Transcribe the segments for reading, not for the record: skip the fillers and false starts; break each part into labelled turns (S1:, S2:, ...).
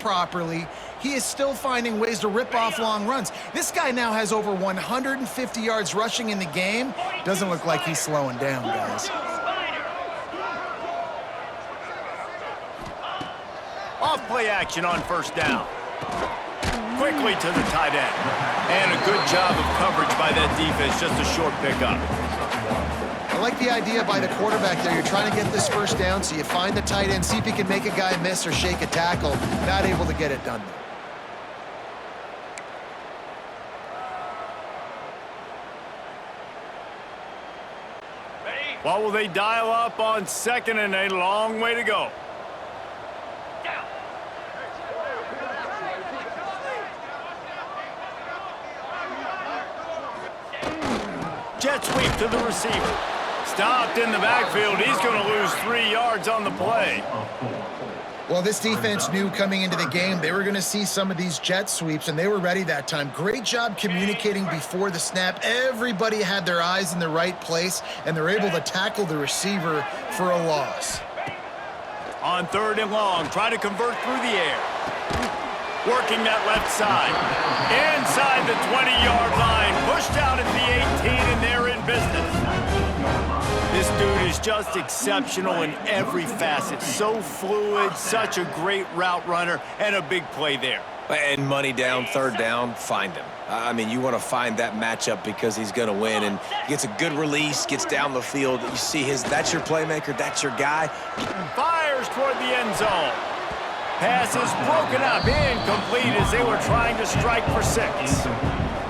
S1: properly, he is still finding ways to rip off long runs. This guy now has over 150 yards rushing in the game. Doesn't look like he's slowing down, guys.
S2: Off play action on first down. Quickly to the tight end. And a good job of coverage by that defense, just a short pickup.
S1: I like the idea by the quarterback there. You're trying to get this first down, so you find the tight end, see if you can make a guy miss or shake a tackle. Not able to get it done, though.
S2: What will they dial up on second and a long way to go? Jet sweep to the receiver. Stopped in the backfield. He's going to lose 3 yards on the play.
S1: Well, this defense knew coming into the game they were going to see some of these jet sweeps, and they were ready that time. Great job communicating before the snap. Everybody had their eyes in the right place, and they're able to tackle the receiver for a loss.
S2: On third and long, try to convert through the air. Working that left side. Inside the 20-yard line. Pushed out at the 18, and they're in business. This dude is just exceptional in every facet. So fluid, such a great route runner, and a big play there.
S3: And money down, third down, find him. I mean, you want to find that matchup because he's going to win, and gets a good release, gets down the field. You see that's your playmaker, that's your guy.
S2: Fires toward the end zone. Pass is broken up, incomplete as they were trying to strike for 6.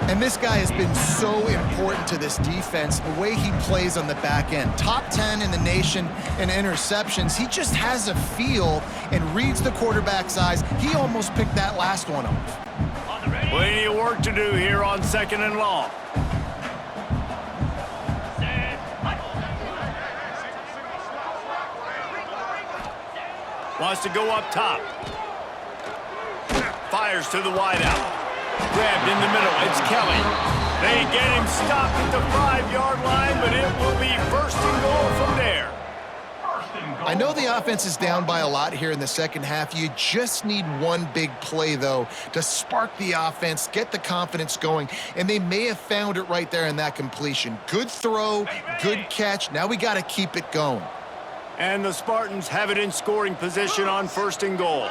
S1: And this guy has been so important to this defense, the way he plays on the back end. Top 10 in the nation in interceptions. He just has a feel and reads the quarterback's eyes. He almost picked that last one off.
S2: Plenty of work to do here on second and long. Wants to go up top. Fires to the wideout. Grabbed in the middle. It's Kelly. They get him stopped at the 5-yard line, but it will be first and goal from there.
S1: I know the offense is down by a lot here in the second half. You just need one big play, though, to spark the offense, get the confidence going, and they may have found it right there in that completion. Good throw, good catch. Now we got to keep it going.
S2: And the Spartans have it in scoring position on first and goal.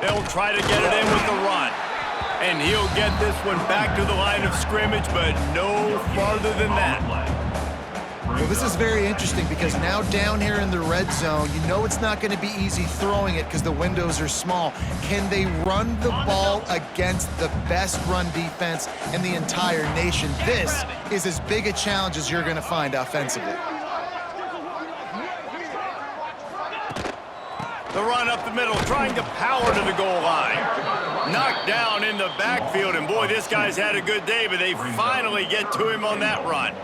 S2: They'll try to get it in with the run. And he'll get this one back to the line of scrimmage, but no farther than that.
S1: Well, this is very interesting because now down here in the red zone, you know it's not going to be easy throwing it because the windows are small. Can they run the ball against the best run defense in the entire nation? This is as big a challenge as you're going to find offensively.
S2: The run up the middle, trying to power to the goal line. Knocked down in the backfield, and boy, this guy's had a good day, but they finally get to him on that run.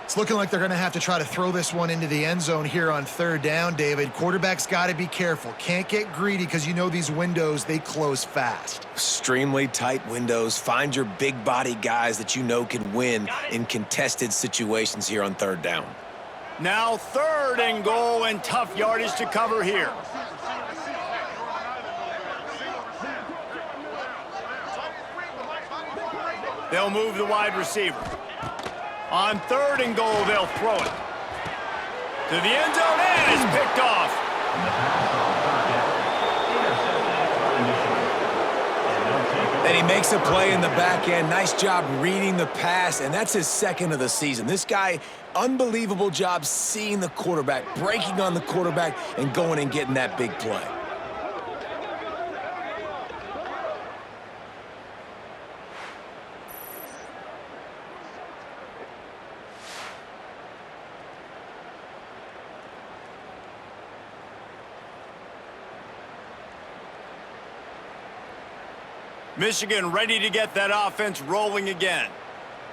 S1: It's looking like they're going to have to try to throw this one into the end zone here on third down, David. Quarterback's got to be careful. Can't get greedy because you know these windows, they close fast.
S3: Extremely tight windows. Find your big body guys that you know can win in contested situations here on third down.
S2: Now third and goal, and tough yardage to cover here. They'll move the wide receiver. On third and goal, they'll throw it. To the end zone, and it's picked off.
S3: And he makes a play in the back end. Nice job reading the pass, and that's his second of the season. This guy, unbelievable job seeing the quarterback, breaking on the quarterback, and going and getting that big play.
S2: Michigan ready to get that offense rolling again.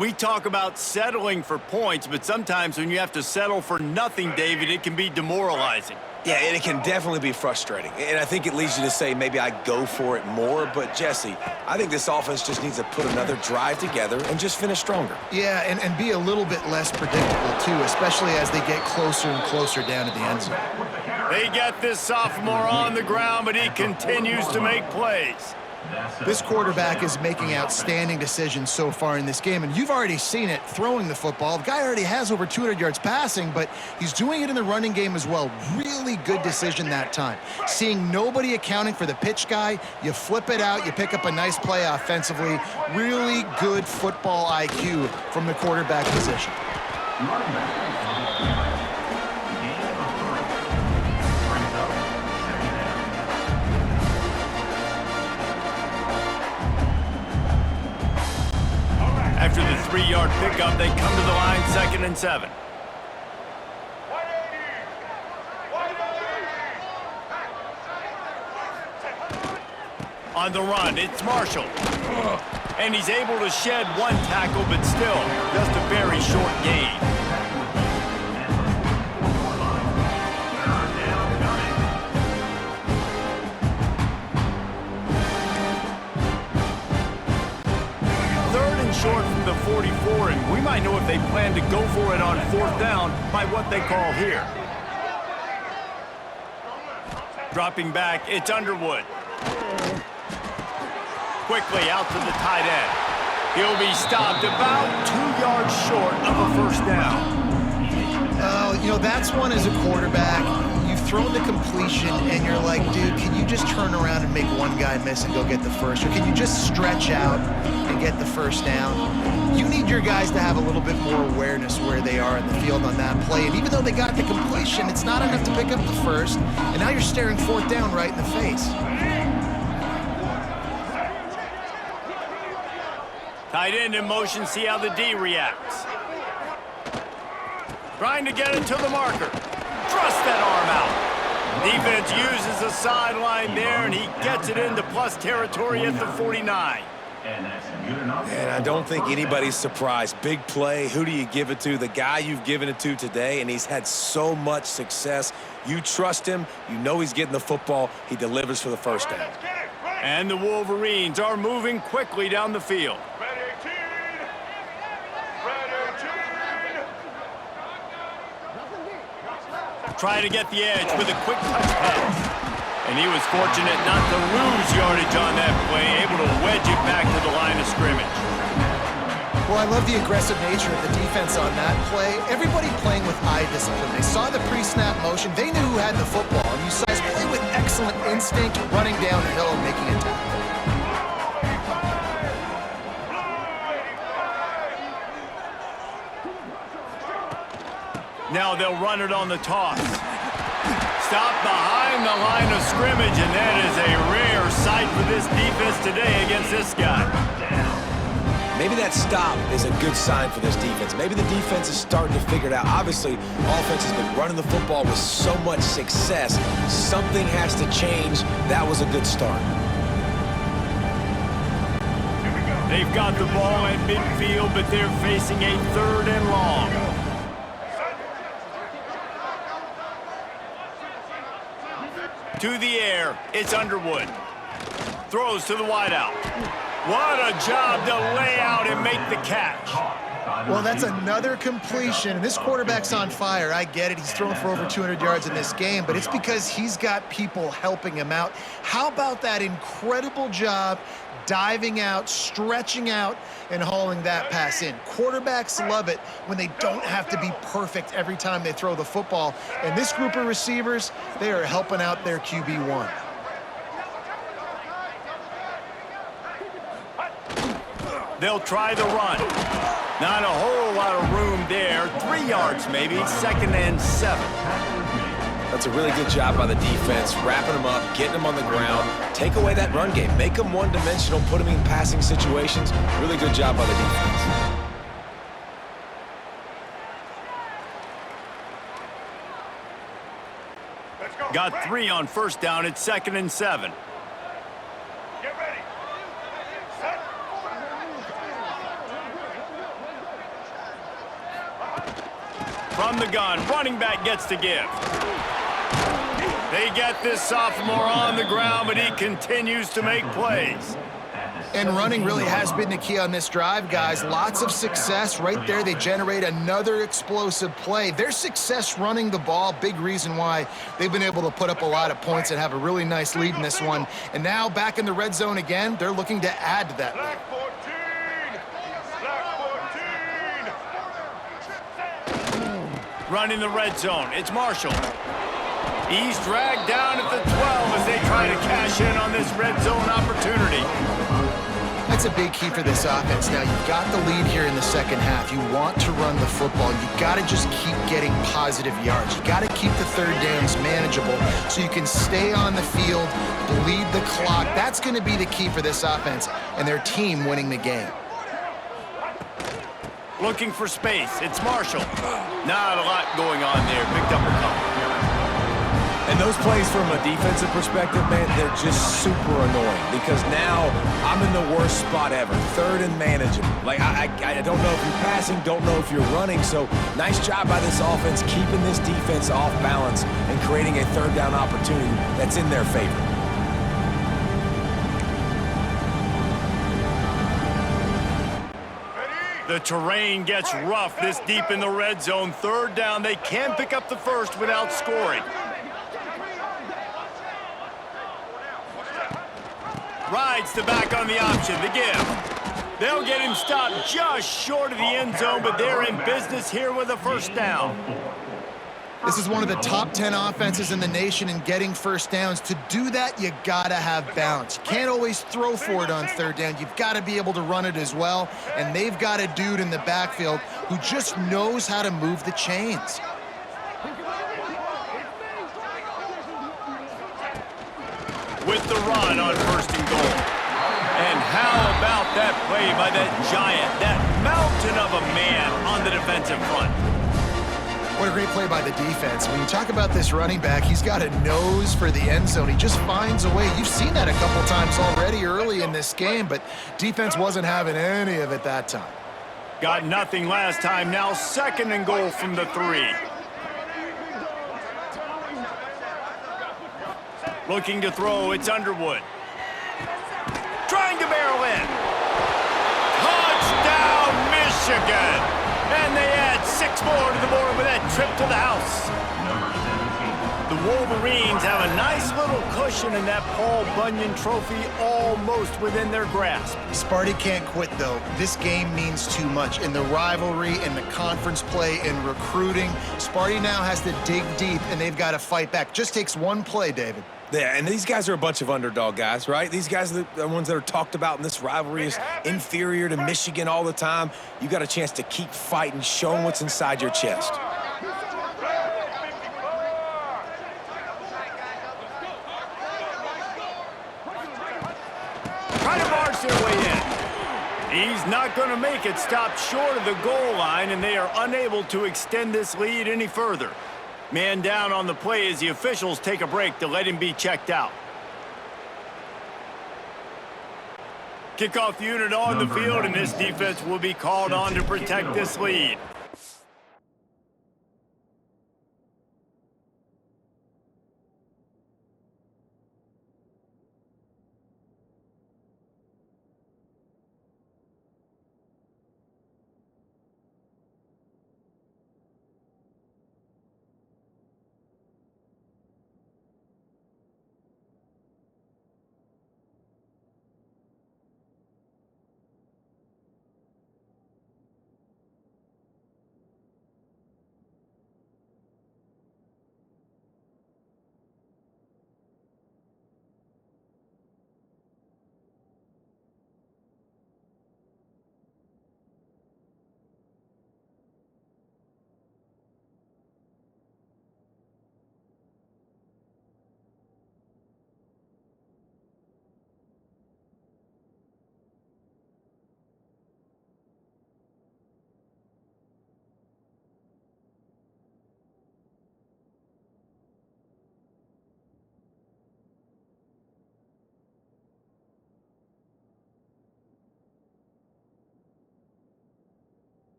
S2: We talk about settling for points, but sometimes when you have to settle for nothing, David, it can be demoralizing.
S3: Yeah, and it can definitely be frustrating. And I think it leads you to say maybe I go for it more. But, Jesse, I think this offense just needs to put another drive together and just finish stronger.
S1: Yeah, and be a little bit less predictable, too, especially as they get closer and closer down to the end zone.
S2: They get this sophomore on the ground, but he continues to make plays.
S1: This quarterback is making outstanding decisions so far in this game, and you've already seen it throwing the football. The guy already has over 200 yards passing, but he's doing it in the running game as well. Really good decision that time. Seeing nobody accounting for the pitch guy, you flip it out, you pick up a nice play offensively. Really good football IQ from the quarterback position.
S2: After the 3-yard pickup, they come to the line 2nd and 7. On the run, it's Marshall. And he's able to shed one tackle, but still, just a very short gain. Short from the 44, and we might know if they plan to go for it on 4th down by what they call here. Dropping back, it's Underwood. Quickly out to the tight end. He'll be stopped about 2 yards short of a 1st down.
S1: Oh, you know, that's one as a quarterback. You've thrown the completion, and you're like, dude, can you just turn around and make one guy miss and go get the first? Or can you just stretch out and get the 1st down? You need your guys to have a little bit more awareness where they are in the field on that play. And even though they got the completion, it's not enough to pick up the 1st. And now you're staring 4th down right in the face.
S2: Tight end in motion, see how the D reacts. Trying to get it to the marker. Thrust that arm out. Defense uses the sideline there, and he gets it into plus territory at the 49.
S3: And I don't think anybody's surprised. Big play. Who do you give it to? The guy you've given it to today, and he's had so much success. You trust him. You know he's getting the football. He delivers for the 1st down.
S2: And the Wolverines are moving quickly down the field. Trying to get the edge with a quick touch pass. And he was fortunate not to lose yardage on that play, able to wedge it back to the line of scrimmage.
S1: Well, I love the aggressive nature of the defense on that play. Everybody playing with eye discipline. They saw the pre-snap motion. They knew who had the football. And you saw us play with excellent instinct, running downhill and making a tackle.
S2: Now they'll run it on the toss. Stop behind the line of scrimmage, and that is a rare sight for this defense today against this guy.
S3: Maybe that stop is a good sign for this defense. Maybe the defense is starting to figure it out. Obviously, offense has been running the football with so much success. Something has to change. That was a good start.
S2: They've got the ball at midfield, but they're facing a 3rd and long. To the air, it's Underwood. Throws to the wideout. What a job to lay out and make the catch.
S1: Well, that's another completion. This quarterback's on fire. I get it. He's thrown for over 200 yards in this game, but it's because he's got people helping him out. How about that incredible job diving out, stretching out, and hauling that pass in? Quarterbacks love it when they don't have to be perfect every time they throw the football. And this group of receivers, they are helping out their QB1.
S2: They'll try the run. Not a whole lot of room there. 3 yards maybe, 2nd and 7.
S3: That's a really good job by the defense, wrapping them up, getting them on the ground. Take away that run game. Make them one-dimensional, put them in passing situations. Really good job by the defense.
S2: Got 3 on 1st down. It's 2nd and 7.
S4: Get ready. Set.
S2: from the gun. Running back gets to give. They get this sophomore on the ground, but he continues to make plays.
S1: And running really has been the key on this drive, guys. Lots of success right there. They generate another explosive play. Their success running the ball, big reason why they've been able to put up a lot of points and have a really nice lead in this one. And now back in the red zone again, they're looking to add to that lead.
S2: Running the red zone, it's Marshall. He's dragged down at the 12 as they try to cash in on this red zone opportunity.
S1: That's a big key for this offense. Now, you've got the lead here in the second half. You want to run the football. You've got to just keep getting positive yards. You've got to keep the third downs manageable so you can stay on the field, bleed the clock. That's going to be the key for this offense and their team winning the game.
S2: Looking for space. It's Marshall. Not a lot going on there. Picked up a couple.
S3: And those plays from a defensive perspective, man, they're just super annoying because now I'm in the worst spot ever. Third and manageable. Like, I don't know if you're passing, don't know if you're running. So nice job by this offense keeping this defense off balance and creating a third down opportunity that's in their favor.
S2: The terrain gets rough this deep in the red zone. Third down, they can pick up the first without scoring. Rides the back on the option, the give. They'll get him stopped just short of the end zone, but they're in business here with a first down.
S1: This is one of the top 10 offenses in the nation in getting first downs. To do that, you gotta have balance. You can't always throw for it on third down. You've got to be able to run it as well, and they've got a dude in the backfield who just knows how to move the chains.
S2: With the run on first and goal. And how about that play by that giant, that mountain of a man on the defensive front?
S1: What a great play by the defense. When you talk about this running back, he's got a nose for the end zone. He just finds a way. You've seen that a couple times already early in this game, but defense wasn't having any of it that time.
S2: Got nothing last time. Now second and goal from the 3. Looking to throw, it's Underwood. Trying to barrel in. Touchdown, Michigan! And they add 6 more to the board with that trip to the house. The Wolverines have a nice little cushion in that Paul Bunyan trophy almost within their grasp.
S1: Sparty can't quit, though. This game means too much. In the rivalry, in the conference play, in recruiting, Sparty now has to dig deep, and they've got to fight back. Just takes one play, David.
S3: Yeah, and these guys are a bunch of underdog guys, right? These guys are the ones that are talked about in this rivalry as inferior to Michigan all the time. You got a chance to keep fighting, show them what's inside your chest.
S2: Try to march their way in. He's not going to make it. Stopped short of the goal line, and they are unable to extend this lead any further. Man down on the play as the officials take a break to let him be checked out. Kickoff unit on the field, and this defense will be called on to protect this lead.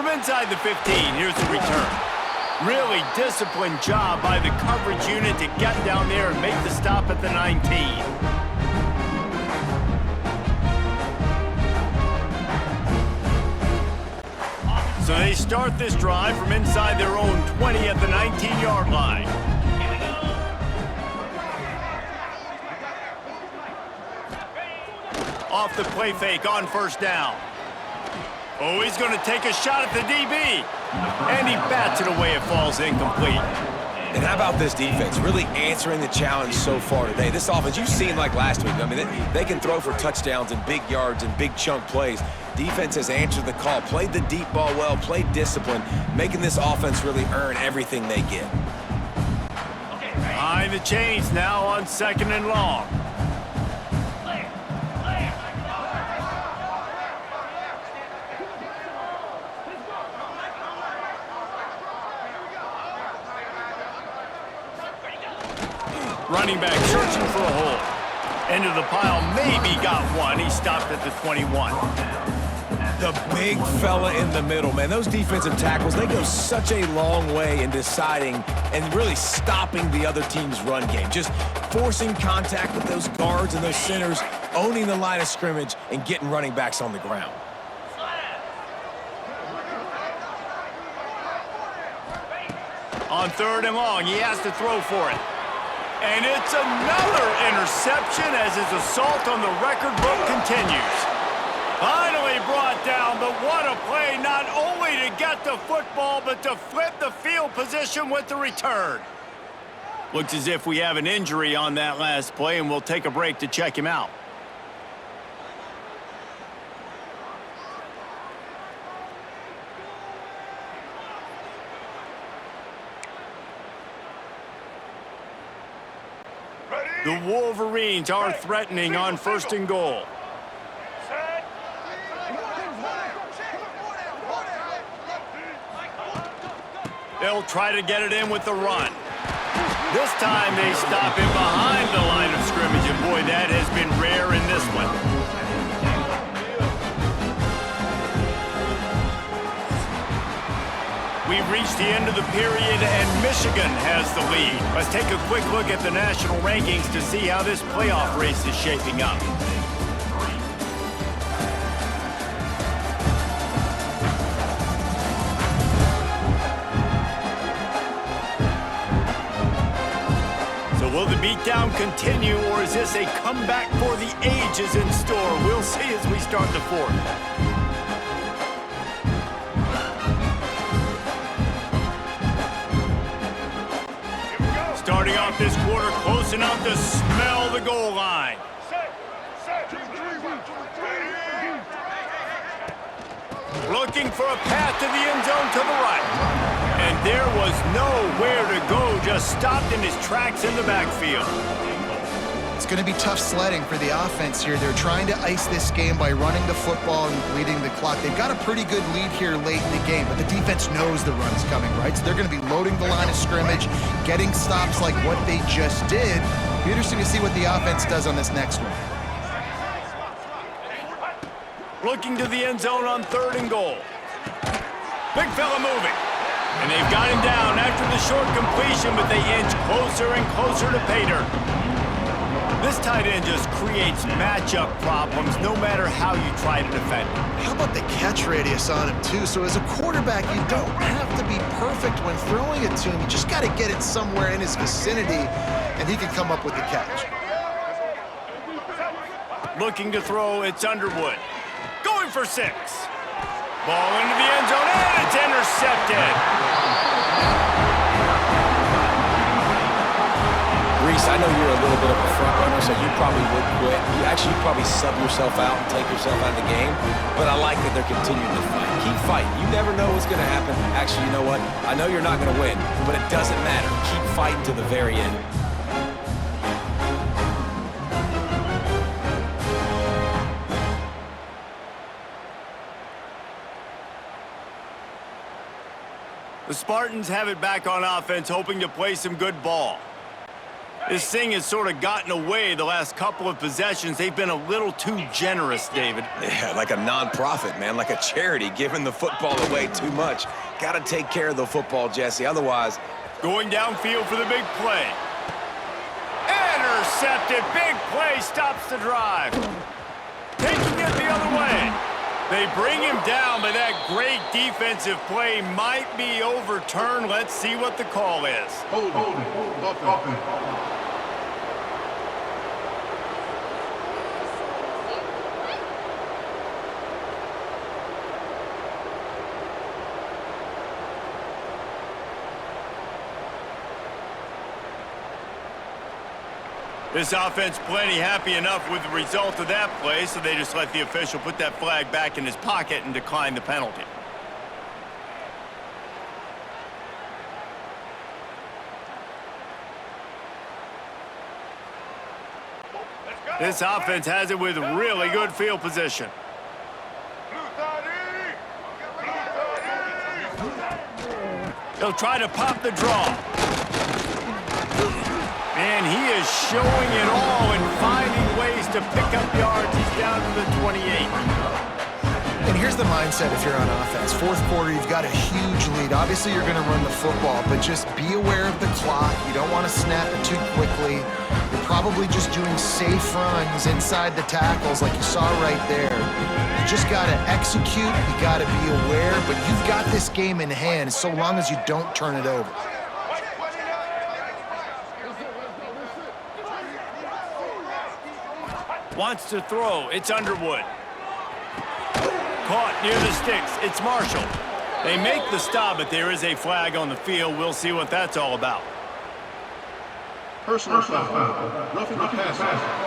S2: From inside the 15, here's the return. Really disciplined job by the coverage unit to get down there and make the stop at the 19. So they start this drive from inside their own 20 at the 19-yard line. Off the play fake on first down. Oh, he's going to take a shot at the DB. And he bats it away. It falls incomplete.
S3: And how about this defense? Really answering the challenge so far today. This offense, you've seen like last week. I mean, they can throw for touchdowns and big yards and big chunk plays. Defense has answered the call, played the deep ball well, played discipline, making this offense really earn everything they get.
S2: Behind the chains now on 2nd and long. Running back searching for a hole. Into the pile, maybe got one. He stopped at the 21.
S3: The big fella in the middle, man. Those defensive tackles, they go such a long way in deciding and really stopping the other team's run game. Just forcing contact with those guards and those centers, owning the line of scrimmage, and getting running backs on the ground.
S2: On 3rd and long, he has to throw for it. And it's another interception as his assault on the record book continues. Finally brought down, but what a play, not only to get the football, but to flip the field position with the return. Looks as if we have an injury on that last play, and we'll take a break to check him out. The Wolverines are threatening on 1st and goal. They'll try to get it in with the run. This time they stop him behind the line of scrimmage, and boy, that has been rare in this one. We've reached the end of the period, and Michigan has the lead. Let's take a quick look at the national rankings to see how this playoff race is shaping up. So will the beatdown continue, or is this a comeback for the ages in store? We'll see as we start the 4th. Starting off this quarter, close enough to smell the goal line. Looking for a path to the end zone to the right. And there was nowhere to go, just stopped in his tracks in the backfield.
S1: It's going to be tough sledding for the offense here. They're trying to ice this game by running the football and bleeding the clock. They've got a pretty good lead here late in the game, but the defense knows the run's coming, right? So they're going to be loading the line of scrimmage, getting stops like what they just did. Be interesting to see what the offense does on this next one.
S2: Looking to the end zone on 3rd and goal. Big fella moving. And they've got him down after the short completion, but they inch closer and closer to pay dirt. This tight end just creates matchup problems no matter how you try to defend him.
S1: How about the catch radius on him, too? So as a quarterback, you don't have to be perfect when throwing it to him. You just got to get it somewhere in his vicinity, and he can come up with the catch.
S2: Looking to throw, it's Underwood. Going for 6. Ball into the end zone, and it's intercepted.
S3: Reese, I know you're a little bit of a front runner, so you probably would quit. You'd probably sub yourself out and take yourself out of the game. But I like that they're continuing to fight. Keep fighting. You never know what's going to happen. Actually, you know what? I know you're not going to win, but it doesn't matter. Keep fighting to the very end.
S2: The Spartans have it back on offense, hoping to play some good ball. This thing has sort of gotten away the last couple of possessions. They've been a little too generous, David.
S3: Yeah, like a non-profit, man, like a charity, giving the football away too much. Got to take care of the football, Jesse, otherwise...
S2: Going downfield for the big play. Intercepted. Big play stops the drive. Taking it the other way. They bring him down, but that great defensive play might be overturned. Let's see what the call is.
S4: Hold offense.
S2: This offense plenty happy enough with the result of that play, so they just let the official put that flag back in his pocket and decline the penalty. This offense has it with really good field position. They'll try to pop the draw. And he is showing it all and finding ways to pick up yards. He's down to the 28.
S1: And here's the mindset if you're on offense. Fourth quarter, you've got a huge lead. Obviously, you're going to run the football, but just be aware of the clock. You don't want to snap it too quickly. You're probably just doing safe runs inside the tackles like you saw right there. You just got to execute. You got to be aware, but you've got this game in hand so long as you don't turn it over.
S2: Wants to throw. It's Underwood. Caught near the sticks. It's Marshall. They make the stop, but there is a flag on the field. We'll see what that's all about.
S4: Personal foul. Roughing the passer.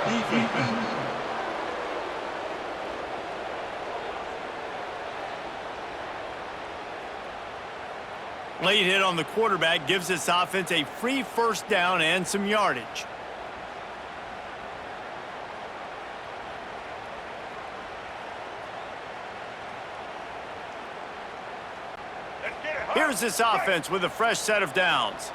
S4: Defense.
S2: Late hit on the quarterback gives this offense a free first down and some yardage. Here's this offense with a fresh set of downs.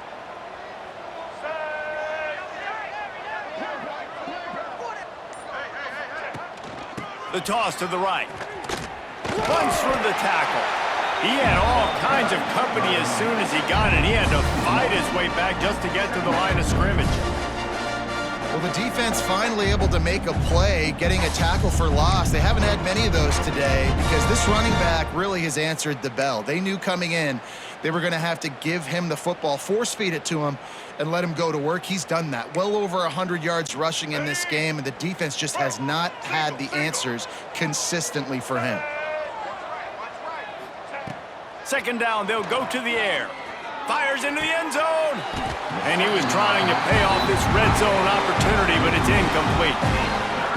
S2: The toss to the right. Runs through the tackle. He had all kinds of company as soon as he got it. He had to fight his way back just to get to the line of scrimmage.
S1: Well, the defense finally able to make a play, getting a tackle for loss. They haven't had many of those today because this running back really has answered the bell. They knew coming in they were going to have to give him the football, force feed it to him, and let him go to work. He's done that. Well over 100 yards rushing in this game, and the defense just has not had the answers consistently for him.
S2: Second down, they'll go to the air. Fires into the end zone. And he was trying to pay off this red zone opportunity, but it's incomplete.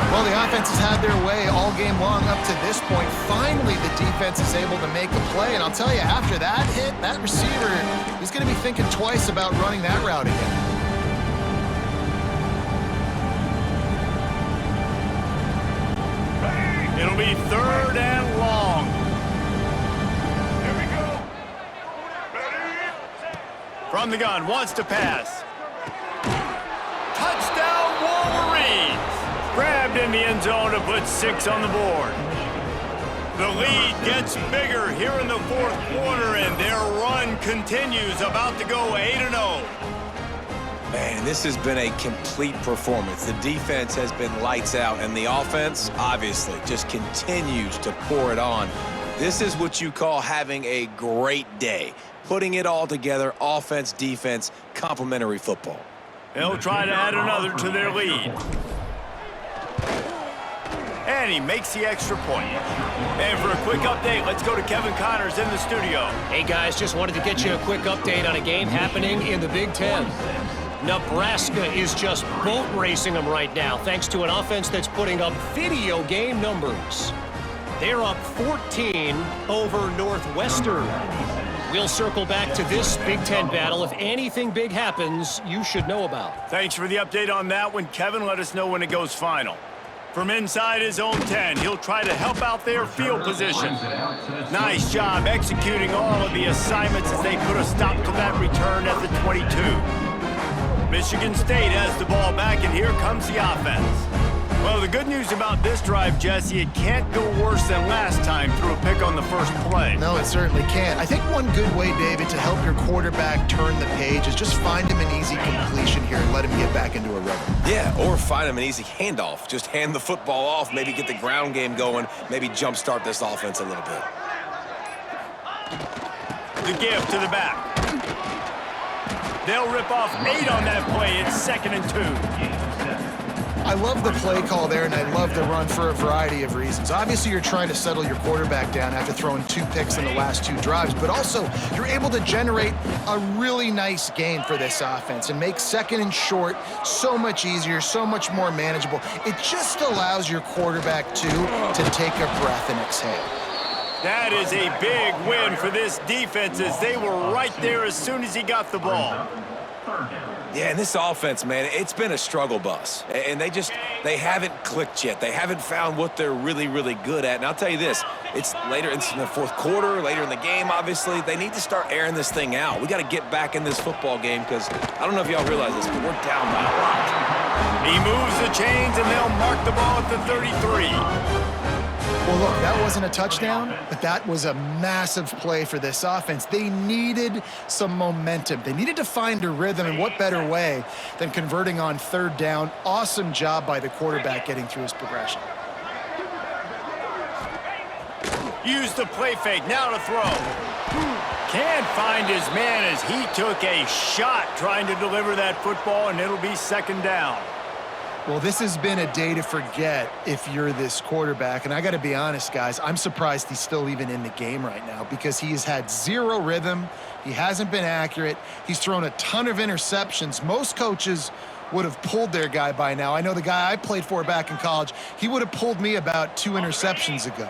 S1: Well, the offense has had their way all game long up to this point. Finally, the defense is able to make a play. And I'll tell you, after that hit, that receiver, he's going to be thinking twice about running that route again.
S2: It'll be third and long. From the gun, wants to pass. Touchdown, Wolverines! Grabbed in the end zone to put 6 on the board. The lead gets bigger here in the fourth quarter, and their run continues, about to go 8-0.
S3: Man, this has been a complete performance. The defense has been lights out, and the offense, obviously, just continues to pour it on. This is what you call having a great day. Putting it all together, offense, defense, complementary football.
S2: They'll try to add another to their lead. And he makes the extra point. And for a quick update, let's go to Kevin Connors in the studio.
S5: Hey guys, just wanted to get you a quick update on a game happening in the Big Ten. Nebraska is just boat racing them right now, thanks to an offense that's putting up video game numbers. They're up 14 over Northwestern. We'll circle back to this Big Ten battle. If anything big happens, you should know about.
S2: Thanks for the update on that one, Kevin. Let us know when it goes final. From inside his own 10, he'll try to help out their field position. Nice job executing all of the assignments as they put a stop to that return at the 22. Michigan State has the ball back, and here comes the offense. Well, the good news about this drive, Jesse, it can't go worse than last time through a pick on the first play.
S1: No, it certainly can't. I think one good way, David, to help your quarterback turn the page is just find him an easy completion here and let him get back into a rhythm.
S3: Yeah, or find him an easy handoff. Just hand the football off, maybe get the ground game going, maybe jumpstart this offense a little bit.
S2: The give to the back. They'll rip off 8 on that play. It's 2nd and 2.
S1: I love the play call there, and I love the run for a variety of reasons. Obviously, you're trying to settle your quarterback down after throwing 2 picks in the last 2 drives, but also you're able to generate a really nice game for this offense and make 2nd and short so much easier, so much more manageable. It just allows your quarterback, too, to take a breath and exhale.
S2: That is a big win for this defense as they were right there as soon as he got the ball.
S3: Yeah, and this offense, man, it's been a struggle bus. And they haven't clicked yet. They haven't found what they're really, really good at. And I'll tell you this, it's later in the fourth quarter, later in the game, obviously. They need to start airing this thing out. We got to get back in this football game because I don't know if y'all realize this, but we're down by a lot.
S2: He moves the chains, and they'll mark the ball at the 33.
S1: Well, look, that wasn't a touchdown, but that was a massive play for this offense. They needed some momentum. They needed to find a rhythm, and what better way than converting on 3rd down. Awesome job by the quarterback getting through his progression.
S2: Use the play fake, now to throw. Can't find his man as he took a shot trying to deliver that football, and it'll be 2nd down.
S1: Well, this has been a day to forget if you're this quarterback. And I got to be honest, guys, I'm surprised he's still even in the game right now because he has had 0 rhythm. He hasn't been accurate. He's thrown a ton of interceptions. Most coaches would have pulled their guy by now. I know the guy I played for back in college, he would have pulled me about 2 interceptions ago.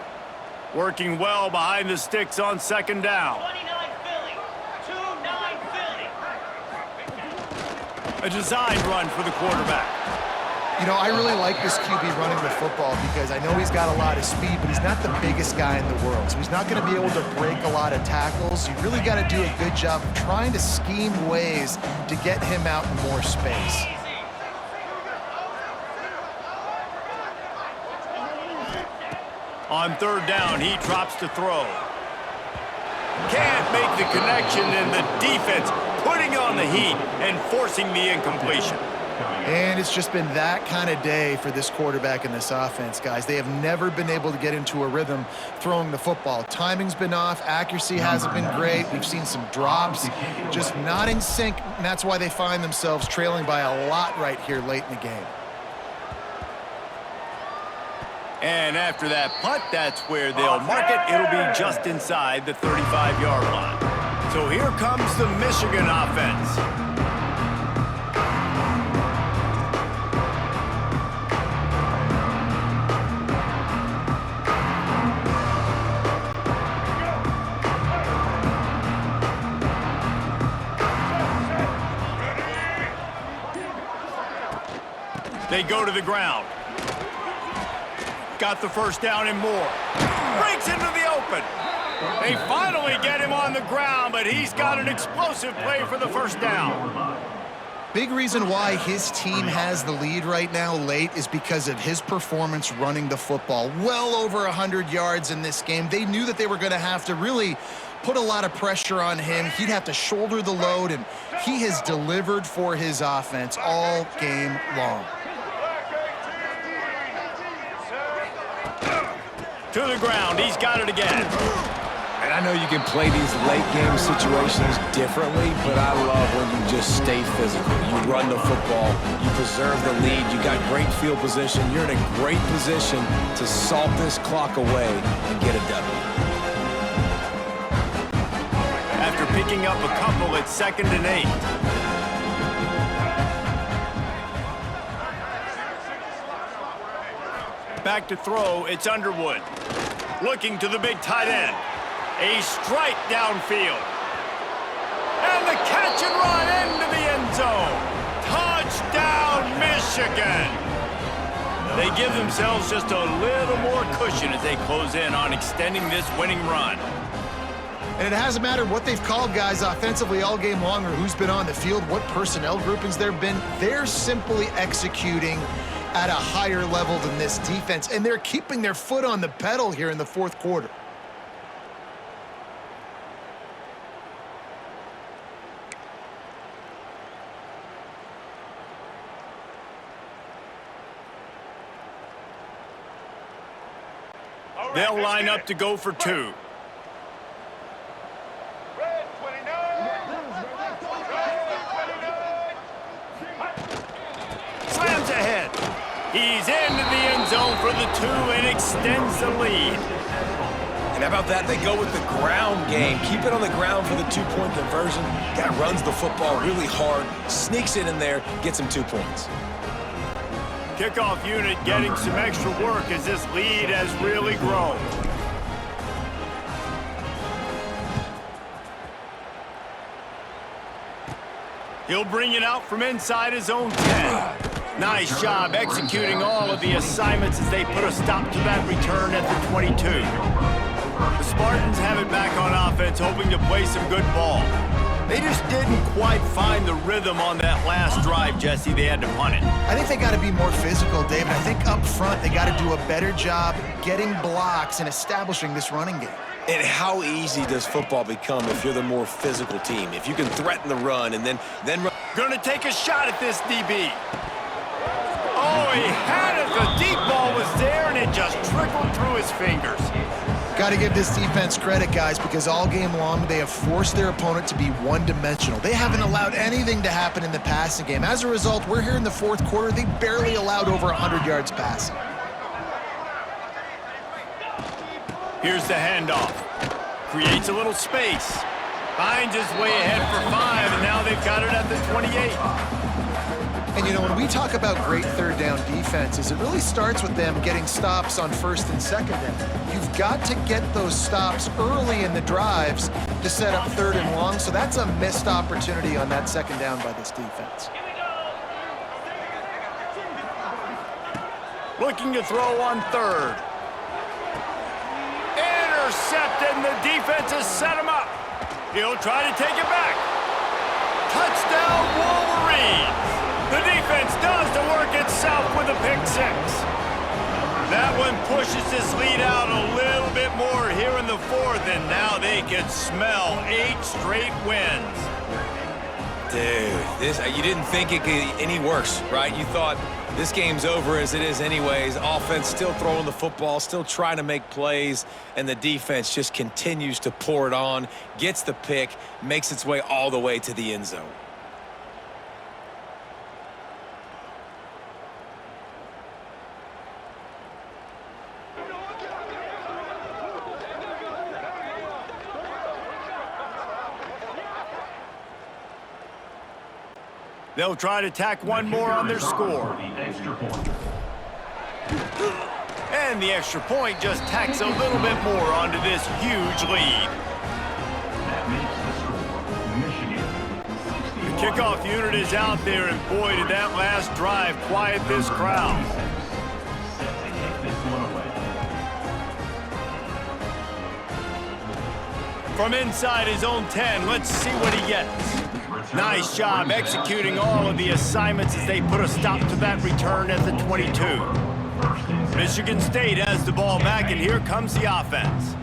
S2: Working well behind the sticks on 2nd down.
S6: 29 Philly. 2-9 Philly.
S2: A designed run for the quarterback.
S1: You know, I really like this QB running the football because I know he's got a lot of speed, but he's not the biggest guy in the world. So he's not going to be able to break a lot of tackles. You really got to do a good job of trying to scheme ways to get him out in more space.
S2: On 3rd down, he drops to throw. Can't make the connection, and the defense putting on the heat and forcing the incompletion.
S1: And it's just been that kind of day for this quarterback and this offense, guys. They have never been able to get into a rhythm throwing the football. Timing's been off. Accuracy hasn't been great. We've seen some drops, just not in sync, and that's why they find themselves trailing by a lot right here late in the game.
S2: And after that punt, that's where they'll mark it. It'll be just inside the 35-yard line. So here comes the Michigan offense. They go to the ground. Got the 1st down and more. Breaks into the open. They finally get him on the ground, but he's got an explosive play for the 1st down.
S1: Big reason why his team has the lead right now late is because of his performance running the football. Well over 100 yards in this game. They knew that they were going to have to really put a lot of pressure on him. He'd have to shoulder the load, and he has delivered for his offense all game long.
S2: To the ground, he's got it again.
S3: And I know you can play these late game situations differently, but I love when you just stay physical. You run the football, you preserve the lead, you got great field position, you're in a great position to salt this clock away and get a W.
S2: After picking up a couple, it's 2nd and 8. Back to throw, it's Underwood. Looking to the big tight end. A strike downfield. And the catch and run into the end zone. Touchdown, Michigan. They give themselves just a little more cushion as they close in on extending this winning run.
S1: And it hasn't mattered what they've called guys offensively all game long or who's been on the field, what personnel groupings there have been. They're simply executing at a higher level than this defense, and they're keeping their foot on the pedal here in the fourth quarter.
S2: They'll line up to go for two. Slams ahead. He's into the end zone for the two and extends the lead.
S3: And how about that? They go with the ground game. Keep it on the ground for the two-point conversion. Guy runs the football really hard, sneaks it in there, gets him 2 points.
S2: Kickoff unit getting some extra work as this lead has really grown. He'll bring it out from inside his own 10. Nice job executing all of the assignments as they put a stop to that return at the 22. The Spartans have it back on offense, hoping to play some good ball. They just didn't quite find the rhythm on that last drive, Jesse. They had to punt it.
S1: I think they got to be more physical, David. I think up front they got to do a better job getting blocks and establishing this running game.
S3: And how easy does football become if you're the more physical team? If you can threaten the run and then run.
S2: Gonna take a shot at this DB. Oh, he had it. The deep ball was there, and it just trickled through his fingers.
S1: Got to give this defense credit, guys, because all game long they have forced their opponent to be one-dimensional. They haven't allowed anything to happen in the passing game. As a result, we're here in the fourth quarter. They barely allowed over 100 yards passing.
S2: Here's the handoff. Creates a little space. Finds his way ahead for 5, and now they've got it at the 28.
S1: And, you know, when we talk about great third down defenses, it really starts with them getting stops on first and second down. You've got to get those stops early in the drives to set up third and long, so that's a missed opportunity on that second down by this defense.
S2: Looking to throw on third. Intercepted, and the defense has set him up. He'll try to take it back. Touchdown, Wolverines! The defense does the work itself with a pick six. That one pushes this lead out a little bit more here in the fourth, and now they can smell 8 straight wins.
S3: Dude, you didn't think it could get any worse, right? You thought this game's over as it is anyways. Offense still throwing the football, still trying to make plays, and the defense just continues to pour it on, gets the pick, makes its way all the way to the end zone.
S2: They'll try to tack one more on their score. And the extra point just tacks a little bit more onto this huge lead. The kickoff unit is out there, and boy, did that last drive quiet this crowd. From inside his own 10, let's see what he gets. Nice job executing all of the assignments as they put a stop to that return at the 22. Michigan State has the ball back, and here comes the offense.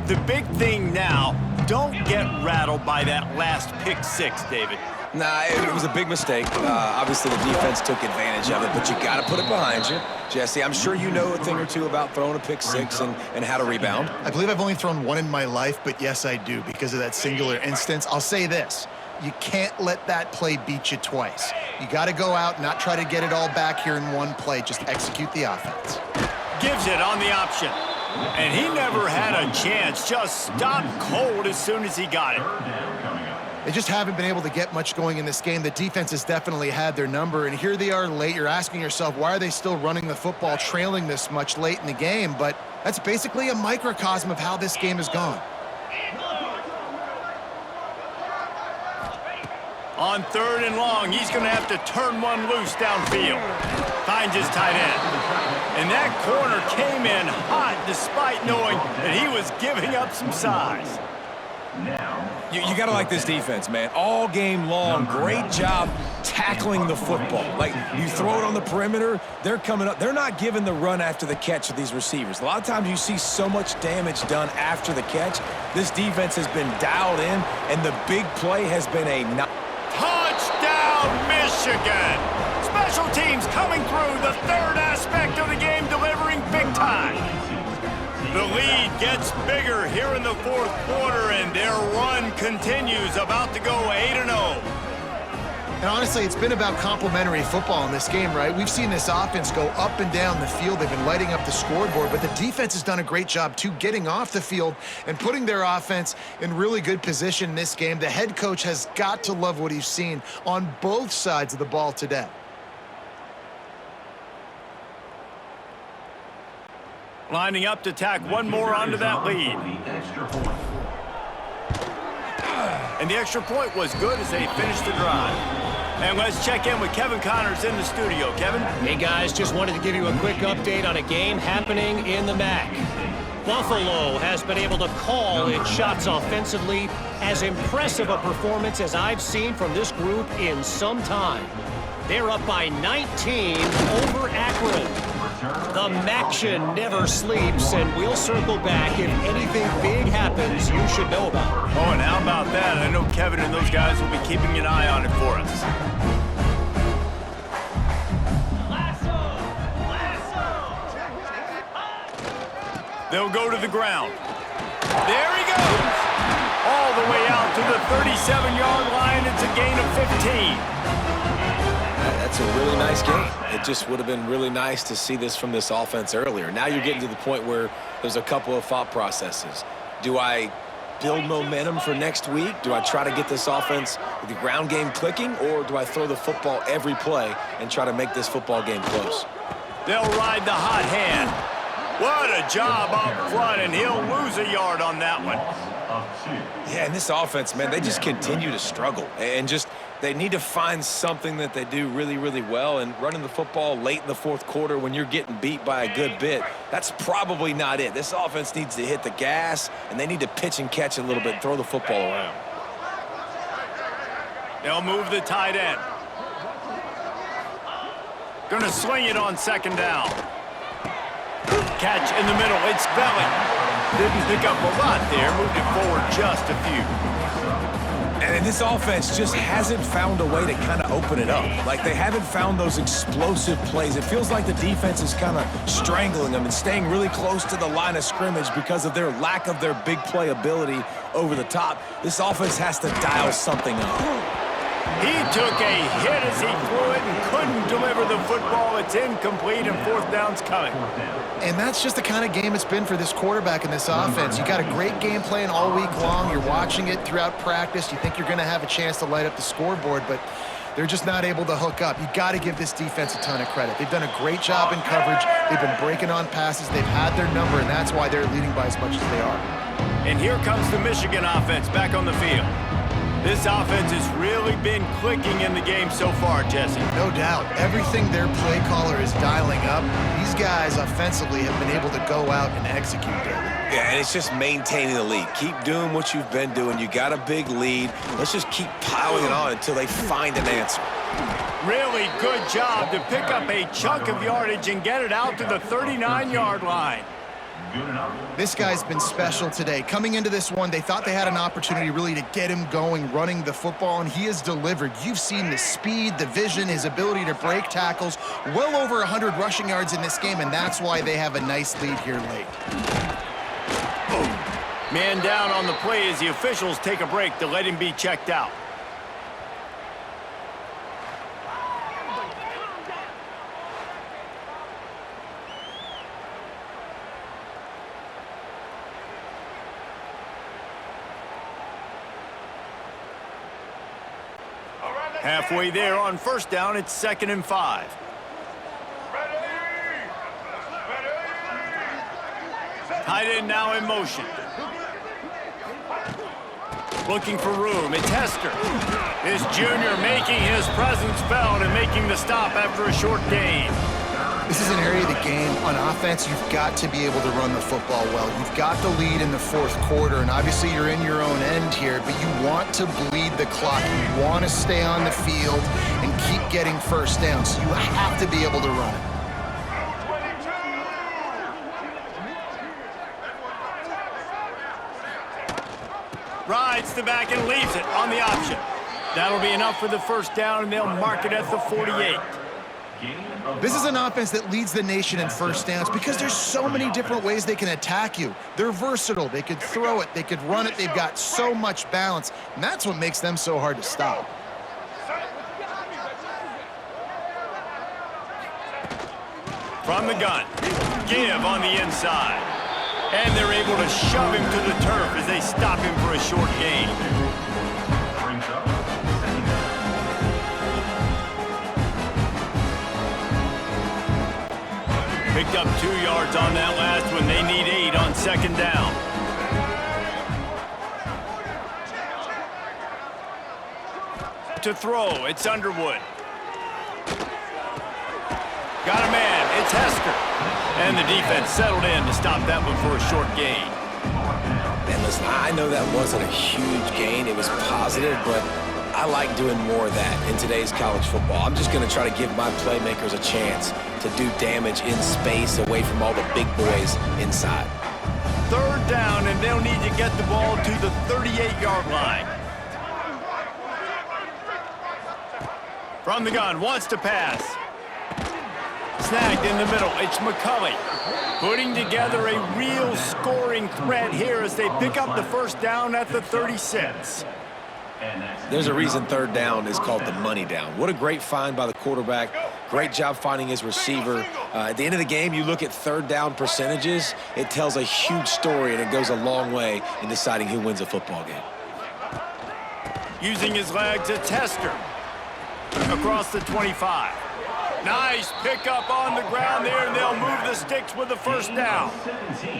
S2: The big thing now, don't get rattled by that last pick six, David.
S3: Nah, it was a big mistake. Obviously, the defense took advantage of it, but you got to put it behind you. Jesse, I'm sure you know a thing or two about throwing a pick six and how to rebound.
S1: I believe I've only thrown one in my life, but yes, I do, because of that singular instance. I'll say this. You can't let that play beat you twice. You got to go out, not try to get it all back here in one play. Just execute the offense.
S2: Gives it on the option. And he never had a chance. Just stopped cold as soon as he got it.
S1: They just haven't been able to get much going in this game. The defense has definitely had their number, and here they are late. You're asking yourself, why are they still running the football, trailing this much late in the game? But that's basically a microcosm of how this game has gone.
S2: On third and long, he's going to have to turn one loose downfield. Finds his tight end. And that corner came in hot despite knowing that he was giving up some size.
S3: You got to like this defense, man. All game long, great job tackling the football. Like, you throw it on the perimeter, they're coming up. They're not giving the run after the catch to these receivers. A lot of times you see so much damage done after the catch. This defense has been dialed in, and the big play has been a
S2: touchdown, Michigan! Special teams coming through, the third aspect of the game, delivering big time. The lead gets bigger here in the fourth quarter, and their run continues, about to go 8-0.
S1: And honestly, it's been about complementary football in this game, right? We've seen this offense go up and down the field. They've been lighting up the scoreboard, but the defense has done a great job, too, getting off the field and putting their offense in really good position in this game. The head coach has got to love what he's seen on both sides of the ball today.
S2: Lining up to tack one more onto that lead. And the extra point was good as they finished the drive. And let's check in with Kevin Connors in the studio. Kevin?
S5: Hey, guys, just wanted to give you a quick update on a game happening in the MAC. Buffalo has been able to call its shots offensively. As impressive a performance as I've seen from this group in some time. They're up by 19 over Akron. The Maction never sleeps, and we'll circle back if anything big happens you should know about.
S2: Oh, and how about that? I know Kevin and those guys will be keeping an eye on it for us. They'll go to the ground. There he goes! All the way out to the 37-yard line. It's a gain of 15.
S3: That's a really nice game. It just would have been really nice to see this from this offense earlier. Now you're getting to the point where there's a couple of thought processes. Do I build momentum for next week? Do I try to get this offense with the ground game clicking, or do I throw the football every play and try to make this football game close?
S2: They'll ride the hot hand. What a job up front, and he'll lose a yard on that one.
S3: Yeah, and this offense, man, they just continue to struggle. And just, they need to find something that they do really, really well. And running the football late in the fourth quarter when you're getting beat by a good bit, that's probably not it. This offense needs to hit the gas, and they need to pitch and catch a little bit, throw the football around.
S2: They'll move the tight end. Gonna swing it on second down. Catch in the middle, it's Belly. Didn't pick up a lot there, moved it forward just a few.
S3: And this offense just hasn't found a way to kind of open it up. Like, they haven't found those explosive plays. It feels like the defense is kind of strangling them and staying really close to the line of scrimmage because of their lack of their big play ability over the top. This offense has to dial something up.
S2: He took a hit as he threw it and couldn't deliver the football. It's incomplete, and fourth down's coming.
S1: And that's just the kind of game it's been for this quarterback in this offense. You got a great game plan all week long. You're watching it throughout practice. You think you're going to have a chance to light up the scoreboard, but they're just not able to hook up. You got to give this defense a ton of credit. They've done a great job in coverage. They've been breaking on passes. They've had their number, and that's why they're leading by as much as they are.
S2: And here comes the Michigan offense back on the field. This offense has really been clicking in the game so far, Jesse.
S1: No doubt. Everything their play caller is dialing up, these guys offensively have been able to go out and execute, David.
S3: Yeah, and it's just maintaining the lead. Keep doing what you've been doing. You got a big lead. Let's just keep piling it on until they find an answer.
S2: Really good job to pick up a chunk of yardage and get it out to the 39-yard line.
S1: This guy's been special today. Coming into this one, they thought they had an opportunity really to get him going, running the football, and he has delivered. You've seen the speed, the vision, his ability to break tackles, well over 100 rushing yards in this game, and that's why they have a nice lead here late.
S2: Man down on the play as the officials take a break to let him be checked out. Halfway there on first down, it's 2nd and 5. Tight end now in motion. Looking for room, it's Hester. This junior making his presence felt and making the stop after a short gain.
S1: This is an area of the game. On offense, you've got to be able to run the football well. You've got the lead in the fourth quarter, and obviously you're in your own end here, but you want to bleed the clock. You want to stay on the field and keep getting first downs. So you have to be able to run it.
S2: Rides the back and leaves it on the option. That'll be enough for the first down, and they'll mark it at the 48.
S1: This is an offense that leads the nation in first downs because there's so many different ways they can attack you. They're versatile. They could throw it. They could run it. They've got so much balance, and that's what makes them so hard to stop.
S2: From the gun, give on the inside. And they're able to shove him to the turf as they stop him for a short gain.
S4: Brings up
S2: Picked up 2 yards on that last one. They need 8 on second down. To throw, it's Underwood. Got a man, it's Hester. And the defense settled in to stop that one for a short gain.
S3: And listen, I know that wasn't a huge gain. It was positive, but I like doing more of that in today's college football. I'm just going to try to give my playmakers a chance to do damage in space away from all the big boys inside.
S2: Third down, and they'll need to get the ball to the 38-yard line. From the gun, wants to pass. Snagged in the middle, it's McCulley. Putting together a real scoring threat here as they pick up the first down at the 36.
S3: There's a reason third down is called the money down. What a great find by the quarterback. Great job finding his receiver. At the end of the game, you look at third down percentages. It tells a huge story, and it goes a long way in deciding who wins a football game.
S2: Using his legs, it's Hester. Across the 25. Nice pickup on the ground there, and they'll move the sticks with the first down.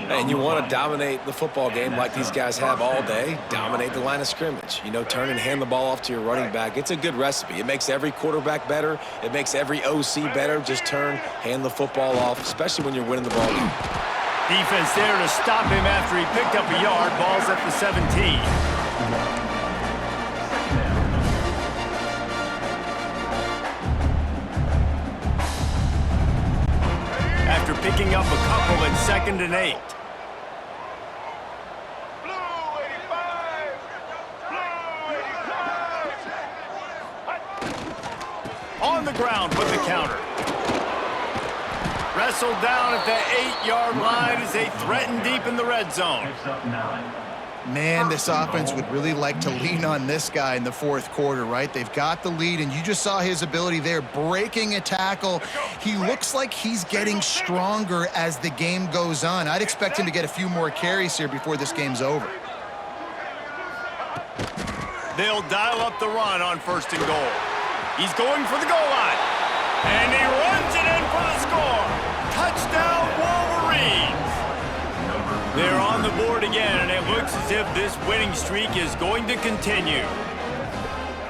S3: And you want to dominate the football game like these guys have all day. Dominate the line of scrimmage. You know, turn and hand the ball off to your running back. It's a good recipe. It makes every quarterback better. It makes every OC better. Just turn, hand the football off, especially when you're winning the ball game.
S2: Defense there to stop him after he picked up a yard. Ball's at the 17. After picking up a couple at 2nd and 8. On the ground with the counter. Wrestled down at the 8-yard line as they threaten deep in the red zone.
S1: Man, this offense would really like to lean on this guy in the fourth quarter, right? They've got the lead, and you just saw his ability there, breaking a tackle. He looks like he's getting stronger as the game goes on. I'd expect him to get a few more carries here before this game's over.
S2: They'll dial up the run on 1st and goal. He's going for the goal line. And he runs it in for the score. Touchdown, Wolverines. They're on the board again, and it looks as if this winning streak is going to continue.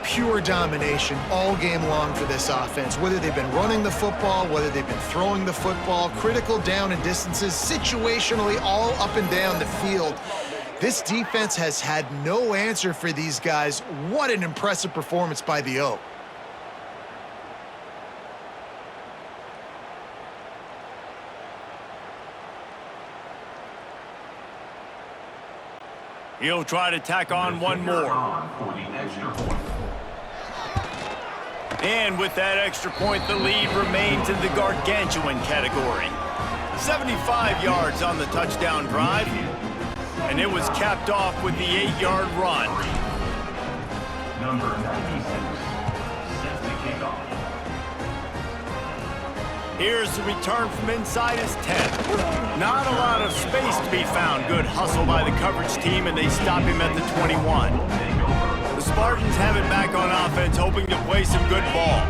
S1: Pure domination all game long for this offense. Whether they've been running the football, whether they've been throwing the football, critical down and distances, situationally all up and down the field. This defense has had no answer for these guys. What an impressive performance by the O.
S2: He'll try to tack on one more. And with that extra point, the lead remains in the gargantuan category. 75 yards on the touchdown drive, and it was capped off with the 8-yard run.
S4: Number 96 sets the kickoff.
S2: Here's the return from inside his 10. Not a lot of space to be found. Good hustle by the coverage team, and they stop him at the 21. The Spartans have it back on offense, hoping to play some good ball.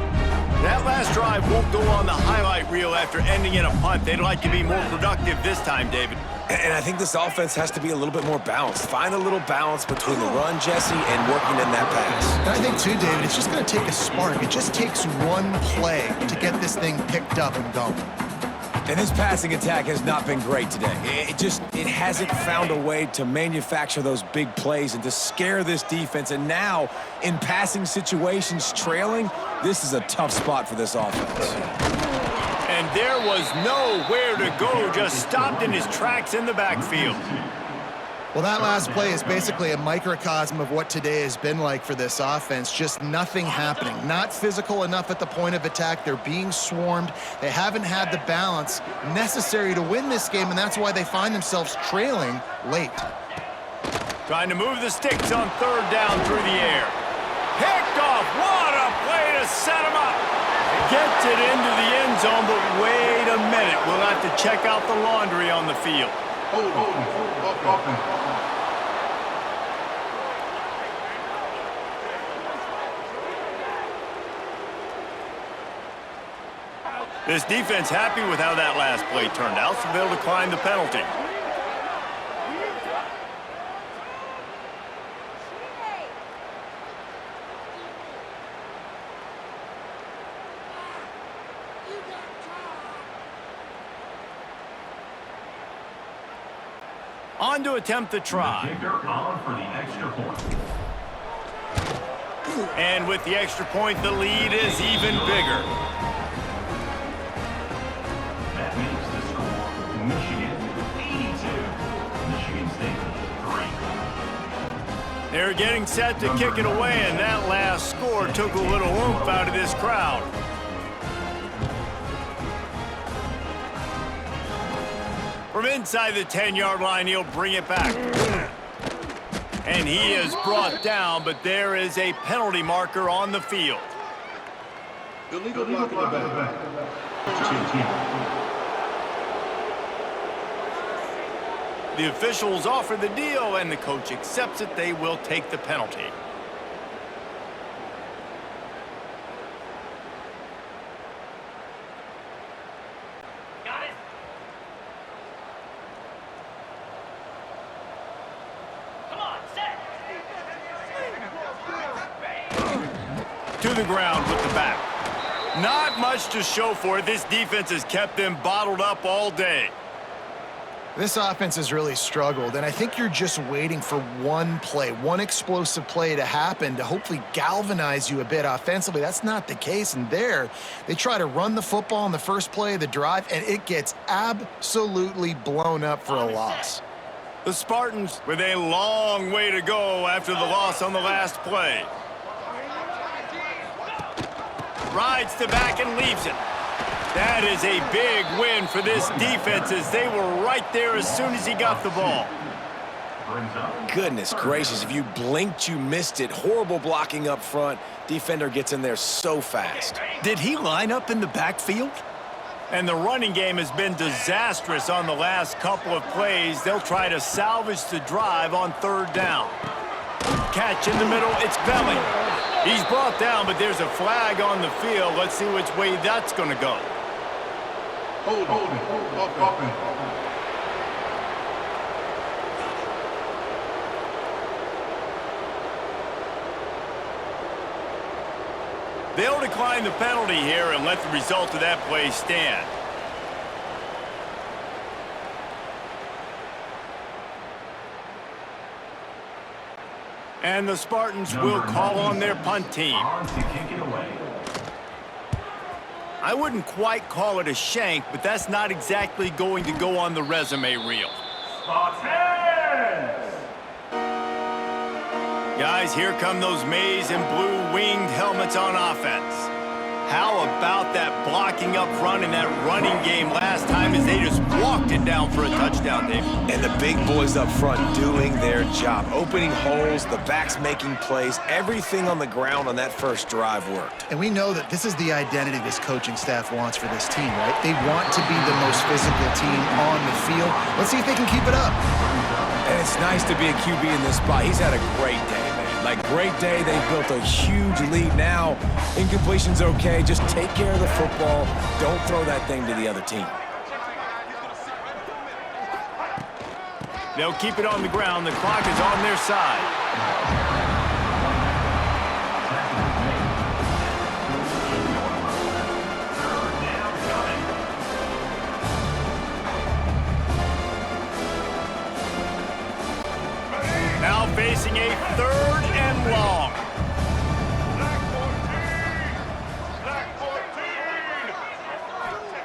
S2: That last drive won't go on the highlight reel after ending in a punt. They'd like to be more productive this time, David.
S3: And I think this offense has to be a little bit more balanced. Find a little balance between the run, Jesse, and working in that pass.
S1: And I think, too, David, it's just going to take a spark. It just takes one play to get this thing picked up and going.
S3: And this passing attack has not been great today. It hasn't found a way to manufacture those big plays and to scare this defense. And now, in passing situations, trailing, this is a tough spot for this offense.
S2: And there was nowhere to go, just stopped in his tracks in the backfield.
S1: Well, that last play is basically a microcosm of what today has been like for this offense. Just nothing happening. Not physical enough at the point of attack. They're being swarmed. They haven't had the balance necessary to win this game, and that's why they find themselves trailing late.
S2: Trying to move the sticks on third down through the air. Picked off. What a play to set him up. Gets it into the end zone, but wait a minute. We'll have to check out the laundry on the field. This defense happy with how that last play turned out, so they'll decline the penalty. On to attempt the try. And with the extra point, the lead is even bigger.
S7: That makes the score Michigan 82, Michigan State 3.
S2: They're getting set to kick it away, and that last score took a little oomph out of this crowd. From inside the 10-yard line, he'll bring it back. And he is brought down, but there is a penalty marker on the field.
S4: Illegal block in the back.
S2: The officials offer the deal, and the coach accepts it. They will take the penalty.
S6: Got it. Come on, set.
S2: To the ground with the back. Not much to show for it. This defense has kept them bottled up all day.
S1: This offense has really struggled, and I think you're just waiting for one play, one explosive play to happen to hopefully galvanize you a bit offensively. That's not the case, and there, they try to run the football on the first play of the drive, and it gets absolutely blown up for a loss.
S2: The Spartans with a long way to go after the loss on the last play. Rides to back and leaves it. That is a big win for this defense as they were right there as soon as he got the ball.
S3: Goodness gracious, if you blinked, you missed it. Horrible blocking up front. Defender gets in there so fast.
S2: Did he line up in the backfield? And the running game has been disastrous on the last couple of plays. They'll try to salvage the drive on third down. Catch in the middle, it's Belly. He's brought down, but there's a flag on the field. Let's see which way that's going to go.
S4: Hold it.
S2: They'll decline the penalty here and let the result of that play stand. And the Spartans will call on their punt team. I wouldn't quite call it a shank, but that's not exactly going to go on the resume reel. Guys, here come those maize and blue winged helmets on offense. How about that blocking up front in that running game last time as they just walked it down for a touchdown, Dave?
S3: And the big boys up front doing their job. Opening holes, the backs making plays, everything on the ground on that first drive worked.
S1: And we know that this is the identity this coaching staff wants for this team, right? They want to be the most physical team on the field. Let's see if they can keep it up.
S3: And it's nice to be a QB in this spot. He's had a great day, man. Like, great day. They've built a huge lead now. Incompletion's okay. Just take care of the football. Don't throw that thing to the other team.
S2: They'll keep it on the ground. The clock is on their side.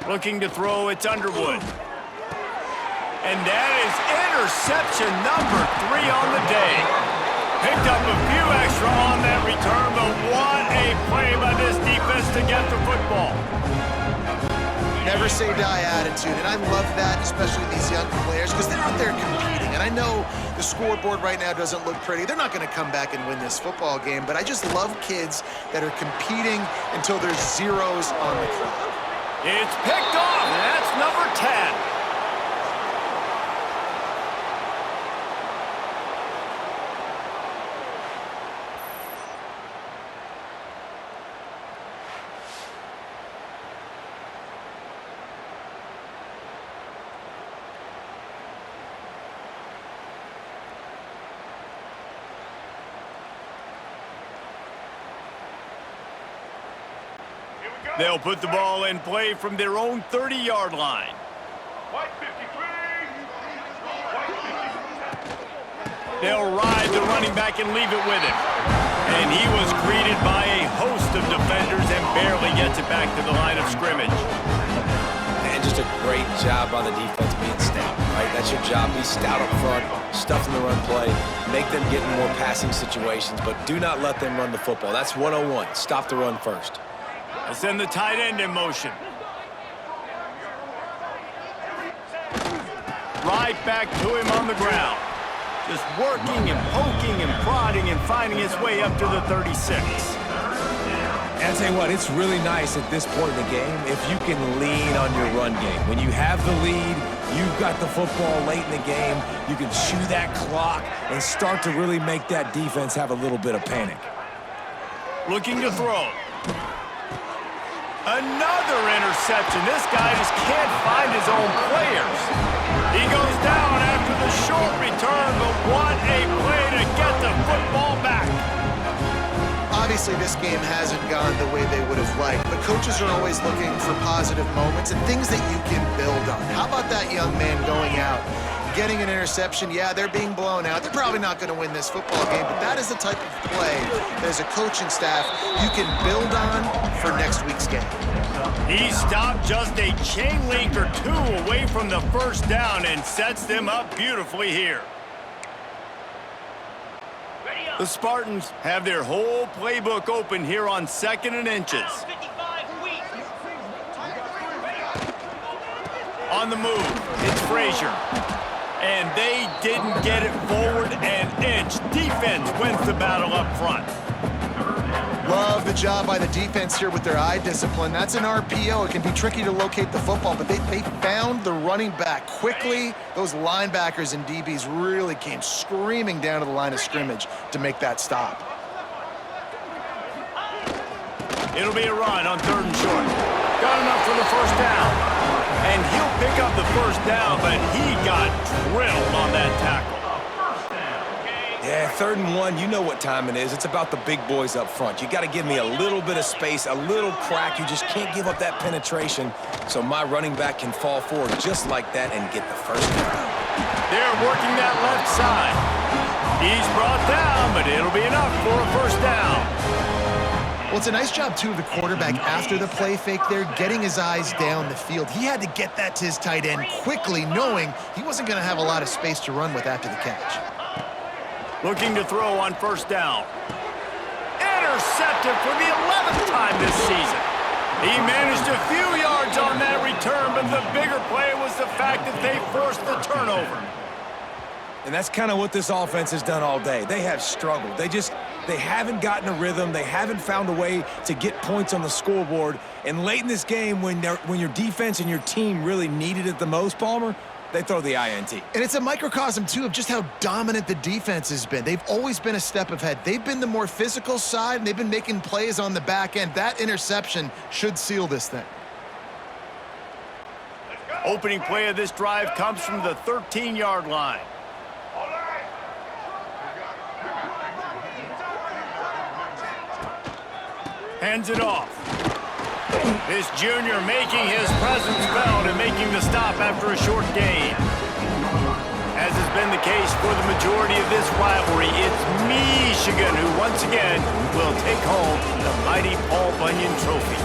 S2: Looking to throw, it's Underwood. And that is interception number 3 on the day. Picked up a few extra on that return, but what a play by this defense to get the football.
S1: Never say die attitude, and I love that, especially these young players, because they're out there competing. And I know the scoreboard right now doesn't look pretty. They're not going to come back and win this football game, but I just love kids that are competing until there's zeros on the clock.
S2: It's picked off, and that's number 10. They'll put the ball in play from their own 30-yard line.
S7: White 53.
S2: They'll ride the running back and leave it with him. And he was greeted by a host of defenders and barely gets it back to the line of scrimmage.
S3: And just a great job on the defense being stout, right? That's your job. Be stout up front, stuff in the run play, make them get in more passing situations, but do not let them run the football. That's 101. Stop the run first.
S2: They send the tight end in motion. Right back to him on the ground. Just working and poking and prodding and finding his way up to the 36.
S3: And I tell you what, it's really nice at this point in the game if you can lean on your run game. When you have the lead, you've got the football late in the game, you can chew that clock and start to really make that defense have a little bit of panic.
S2: Looking to throw. Another interception. This guy just can't find his own players. He goes down after the short return, but what a play to get the football back.
S1: Obviously, this game hasn't gone the way they would have liked, but coaches are always looking for positive moments and things that you can build on. How about that young man going out, getting an interception? Yeah, they're being blown out. They're probably not going to win this football game, but that is the type of play that as a coaching staff you can build on for next week's game.
S2: He stopped just a chain link or two away from the first down and sets them up beautifully here. The Spartans have their whole playbook open here on 2nd and inches.
S6: 55 weak.
S2: On the move, it's Frazier. And they didn't get it forward an inch. Defense wins the battle up front.
S1: Love the job by the defense here with their eye discipline. That's an RPO. It can be tricky to locate the football, but they found the running back quickly. Those linebackers and DBs really came screaming down to the line of scrimmage to make that stop.
S2: It'll be a run on 3rd and short. Got enough for the first down. And he'll pick up the first down, but he got drilled on that tackle.
S3: Yeah, 3rd and 1, you know what time it is. It's about the big boys up front. You got to give me a little bit of space, a little crack. You just can't give up that penetration so my running back can fall forward just like that and get the first down.
S2: They're working that left side. He's brought down, but it'll be enough for a first down.
S1: Well, it's a nice job, too, of the quarterback after the play fake there, getting his eyes down the field. He had to get that to his tight end quickly, knowing he wasn't going to have a lot of space to run with after the catch.
S2: Looking to throw on first down. Intercepted for the 11th time this season. He managed a few yards on that return, but the bigger play was the fact that they forced the turnover.
S3: And that's kind of what this offense has done all day. They have struggled. They haven't gotten a rhythm. They haven't found a way to get points on the scoreboard. And late in this game, when your defense and your team really needed it the most, Palmer, they throw the INT.
S1: And it's a microcosm, too, of just how dominant the defense has been. They've always been a step ahead. They've been the more physical side, and they've been making plays on the back end. That interception should seal this thing.
S2: Opening play of this drive comes from the 13-yard line. Hands it off. This junior making his presence felt and making the stop after a short gain. As has been the case for the majority of this rivalry, it's Michigan who once again will take home the mighty Paul Bunyan Trophy.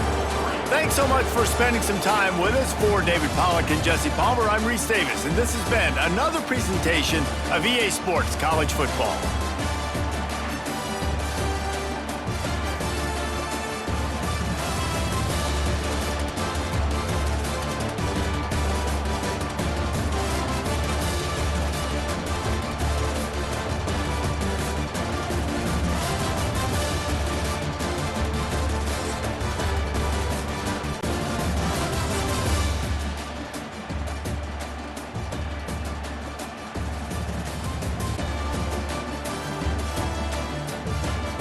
S2: Thanks so much for spending some time with us. For David Pollack and Jesse Palmer, I'm Reese Davis, and this has been another presentation of EA Sports College Football.